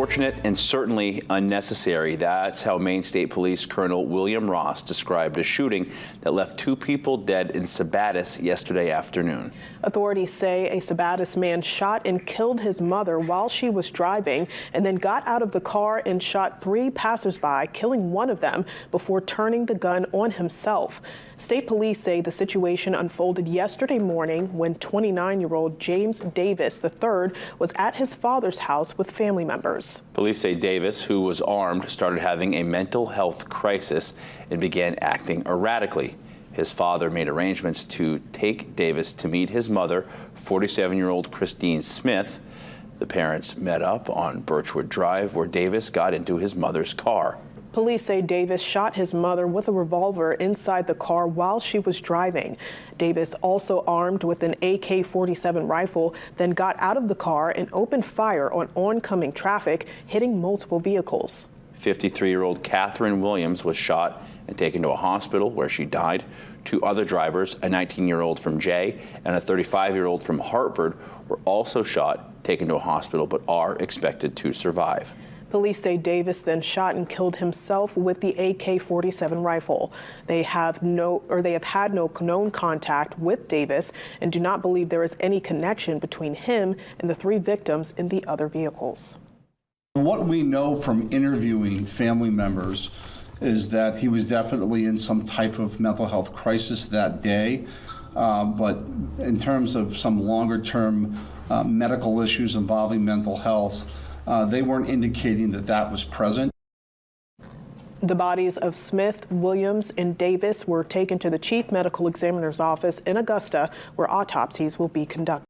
Unfortunate and certainly unnecessary. That's how Maine State Police Colonel William Ross described a shooting that left 2 people dead in Sabattus yesterday afternoon. Authorities say a Sabattus man shot and killed his mother while she was driving and then got out of the car and shot 3 passersby, killing one of them before turning the gun on himself. State police say the situation unfolded yesterday morning when 29-year-old James Davis III was at his father's house with family members. Police say Davis, who was armed, started having a mental health crisis and began acting erratically. His father made arrangements to take Davis to meet his mother, 47-year-old Christine Smith. The parents met up on Birchwood Drive, where Davis got into his mother's car. Police say Davis shot his mother with a revolver inside the car while she was driving. Davis, also armed with an AK-47 rifle, then got out of the car and opened fire on oncoming traffic, hitting multiple vehicles. 53-year-old Catherine Williams was shot and taken to a hospital where she died. 2 other drivers, a 19-year-old from Jay and a 35-year-old from Hartford, were also shot, taken to a hospital, but are expected to survive. Police say Davis then shot and killed himself with the AK-47 rifle. They have had no known contact with Davis and do not believe there is any connection between him and the 3 victims in the other vehicles. What we know from interviewing family members is that he was definitely in some type of mental health crisis that day. But in terms of some longer-term medical issues involving mental health, they weren't indicating that that was present. The bodies of Smith, Williams, and Davis were taken to the Chief Medical Examiner's office in Augusta, where autopsies will be conducted.